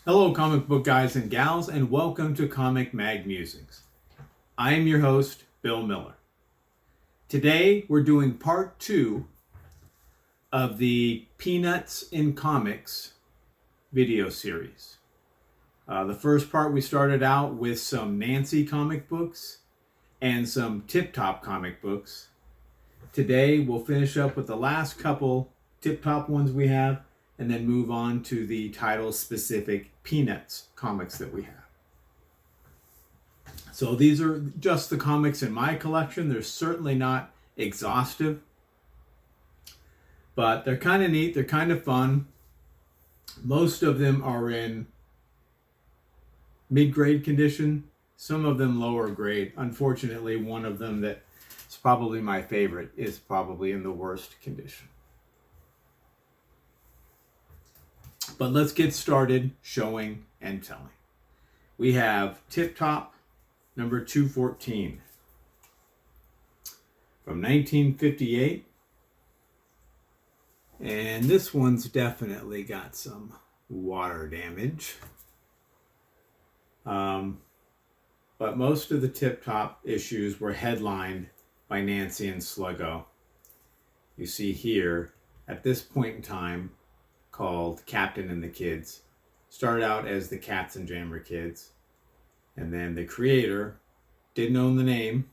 Hello, comic book guys and gals, and welcome to Comic Mag Musings. I am your host, Bill Miller. Today, we're doing part 2 of the Peanuts in Comics video series. The first part, we started out with some Nancy comic books and some Tip Top comic books. Today, we'll finish up with the last couple Tip Top ones we have, and then move on to the title-specific Peanuts comics that we have. So these are just the comics in my collection. They're certainly not exhaustive, but they're kind of neat. They're kind of fun. Most of them are in mid-grade condition, some of them lower grade. Unfortunately, one of them that is probably my favorite is probably in the worst condition. But let's get started showing and telling. We have Tip Top number 214 from 1958. And this one's definitely got some water damage. But most of the Tip Top issues were headlined by Nancy and Sluggo. You see here, at this point in time, called Captain and the Kids. Started out as the Cats and Jammer Kids. And then the creator didn't own the name,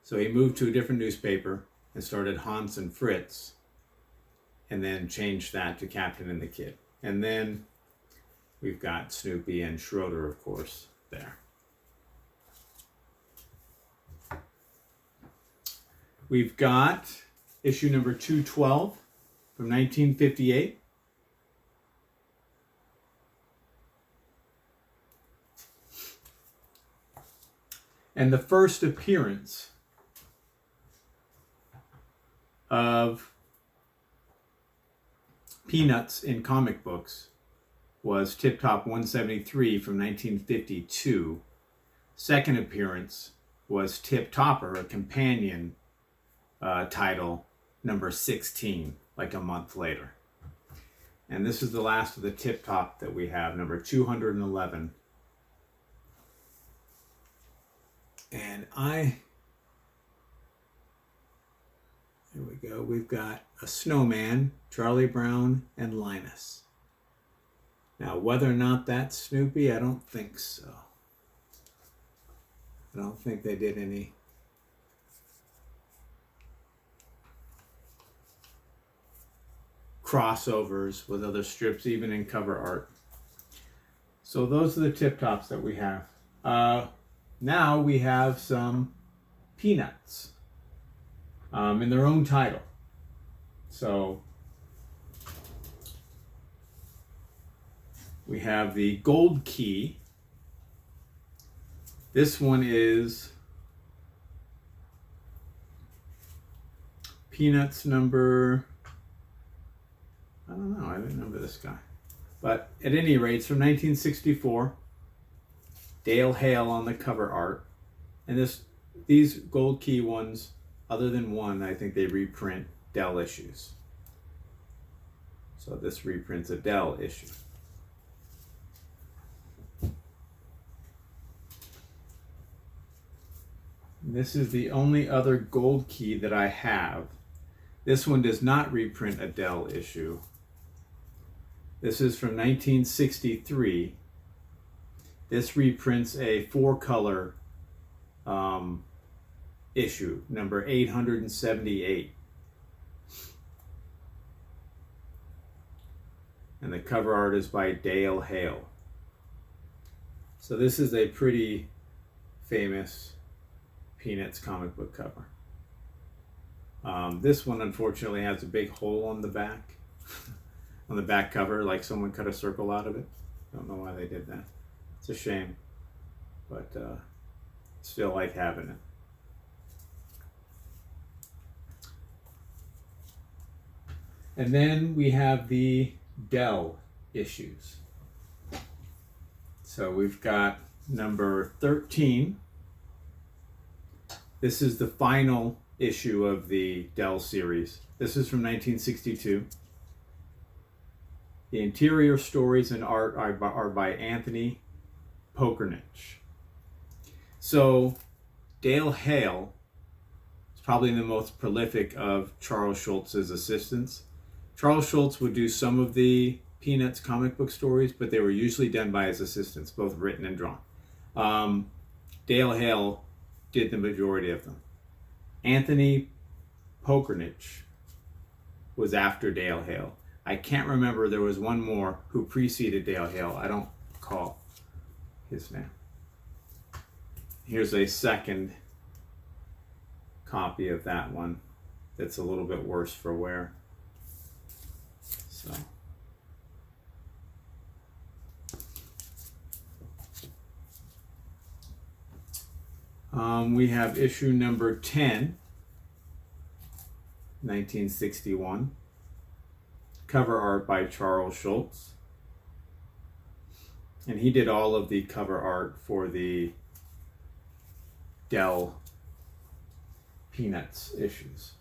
so he moved to a different newspaper and started Hans and Fritz, and then changed that to Captain and the Kid. And then we've got Snoopy and Schroeder, of course, there. We've got issue number 212 from 1958. And the first appearance of Peanuts in comic books was Tip Top 173 from 1952. Second appearance was Tip Topper, a companion title, number 16, like a month later. And this is the last of the Tip Top that we have, number 211. And here we go. We've got a snowman, Charlie Brown, and Linus. Now, whether or not that's Snoopy, I don't think so. I don't think they did any crossovers with other strips, even in cover art. So those are the Tip Tops that we have. Now we have some Peanuts in their own title. So we have the Gold Key. This one is Peanuts number, I don't know, I didn't remember this guy. But at any rate, it's from 1964. Dale Hale on the cover art. And these Gold Key ones, other than one, I think they reprint Dell issues. So this reprints a Dell issue. This is the only other Gold Key that I have. This one does not reprint a Dell issue. This is from 1963. This reprints a 4-color issue, number 878. And the cover art is by Dale Hale. So this is a pretty famous Peanuts comic book cover. This one unfortunately has a big hole on the back, on the back cover, like someone cut a circle out of it. Don't know why they did that. It's a shame, but still like having it. And then we have the Dell issues. So we've got number 13. This is the final issue of the Dell series. This is from 1962. The interior stories and art are by Anthony Pokernich. So Dale Hale is probably the most prolific of Charles Schulz's assistants. Charles Schulz would do some of the Peanuts comic book stories, but they were usually done by his assistants, both written and drawn. Dale Hale did the majority of them. Anthony Pokernich was after Dale Hale. I can't remember, there was one more who preceded Dale Hale. I don't recall his name. Here's a second copy of that one that's a little bit worse for wear. So we have issue number 10, 1961. Cover art by Charles Schulz. And he did all of the cover art for the Dell Peanuts issues.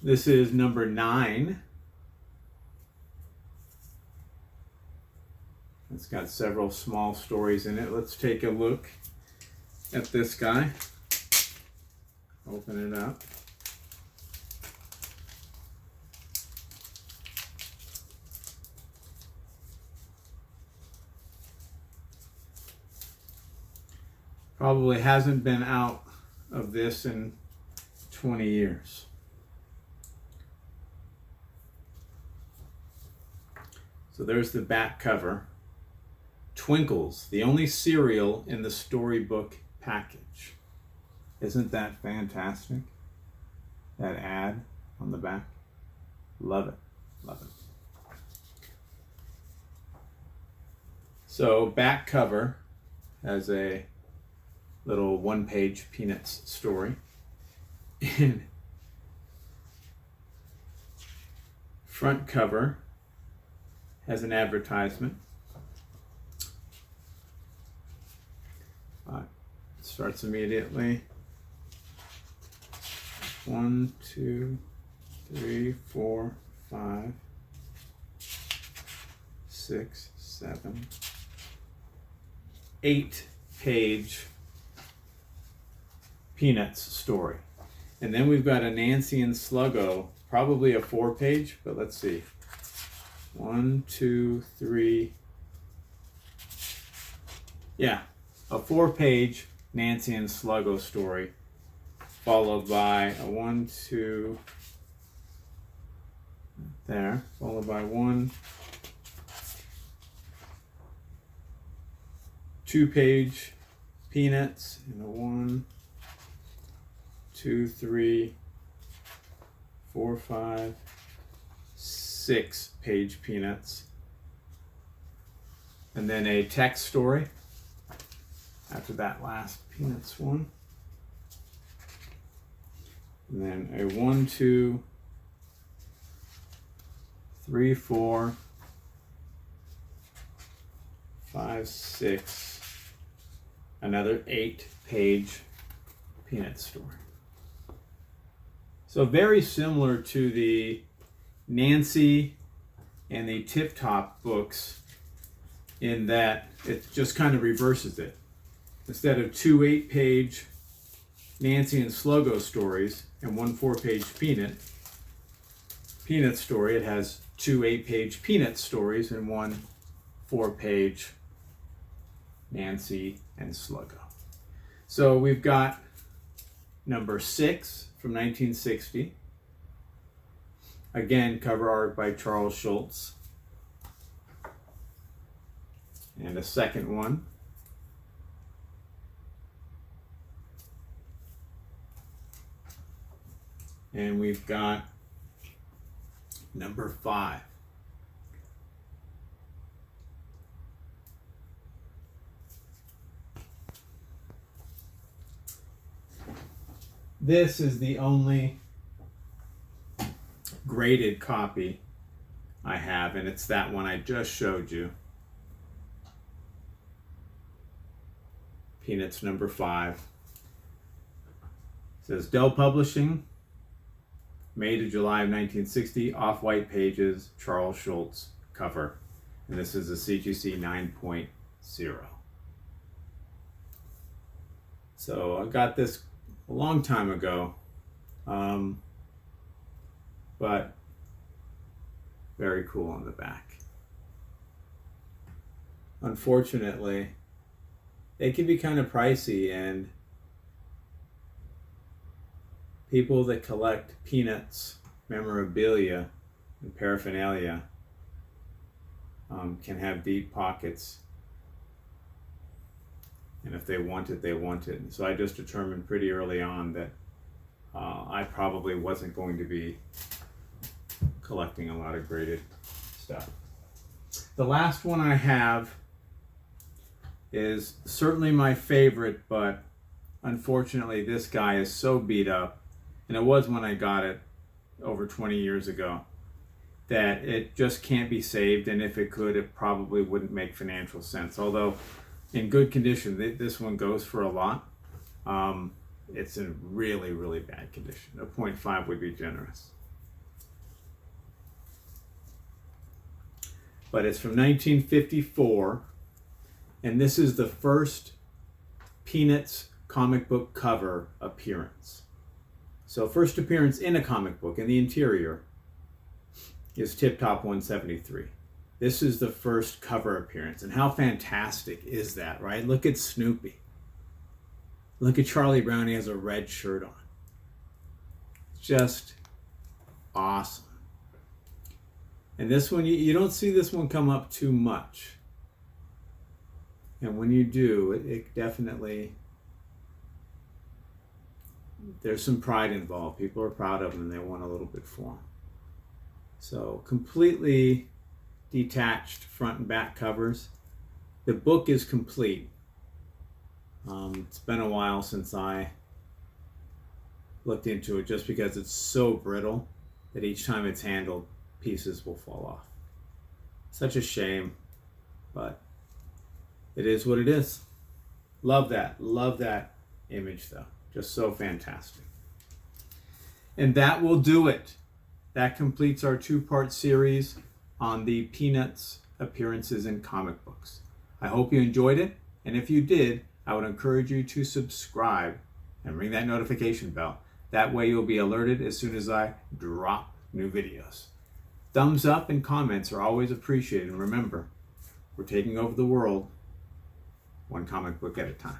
This is number 9. It's got several small stories in it. Let's take a look at this guy. Open it up. Probably hasn't been out of this in 20 years. So there's the back cover. Twinkles, the only cereal in the storybook package. Isn't that fantastic? That ad on the back. Love it. Love it. So back cover has a little one-page Peanuts story. And front cover has an advertisement. It starts immediately. 1, 2, 3, 4, 5, 6, 7, 8-page Peanuts story. And then we've got a Nancy and Sluggo, probably a 4-page, but let's see. 1, 2, 3. Yeah, a 4-page Nancy and Sluggo story, followed by a 1, 2, there, followed by 1, 2-page Peanuts, and a 1, 2, 3, 4, 5, 6-page Peanuts, and then a text story after that last Peanuts one, and then a 1, 2, 3, 4, 5, 6, another 8-page Peanut story. So very similar to the Nancy and the Tip Top books in that it just kind of reverses it. Instead of 2 8-page Nancy and Sluggo stories and 1 4-page Peanut story, it has 2 8-page Peanut stories and 1 4-page Nancy and Sluggo. So we've got number 6 from 1960. Again, cover art by Charles Schulz. And a second one. And we've got number 5. This is the only graded copy I have, and it's that one I just showed you. Peanuts number 5. It says Dell Publishing, May to July of 1960, off-white pages, Charles Schulz cover. And this is a CGC 9.0. So I got this a long time ago, but very cool on the back. Unfortunately, they can be kind of pricey, and people that collect Peanuts memorabilia and paraphernalia can have deep pockets. And if they want it, they want it. And so I just determined pretty early on that I probably wasn't going to be collecting a lot of graded stuff. The last one I have is certainly my favorite, but unfortunately this guy is so beat up, and it was when I got it over 20 years ago, that it just can't be saved, and if it could, it probably wouldn't make financial sense. Although in good condition, this one goes for a lot. It's in really, really bad condition. A 0.5 would be generous. But it's from 1954, and this is the first Peanuts comic book cover appearance. So first appearance in a comic book, in the interior, is Tip Top 173. This is the first cover appearance, and how fantastic is that, right? Look at Snoopy. Look at Charlie Brown, he has a red shirt on. Just awesome. And this one, you don't see this one come up too much. And when you do, it definitely, there's some pride involved. People are proud of them and they want a little bit for them. So completely detached front and back covers. The book is complete. It's been a while since I looked into it, just because it's so brittle that each time it's handled, pieces will fall off. Such a shame, but it is what it is. Love that image though. Just so fantastic. And that will do it. That completes our two-part series on the Peanuts appearances in comic books. I hope you enjoyed it, and if you did, I would encourage you to subscribe and ring that notification bell. That way you'll be alerted as soon as I drop new videos. Thumbs up and comments are always appreciated. And remember, we're taking over the world one comic book at a time.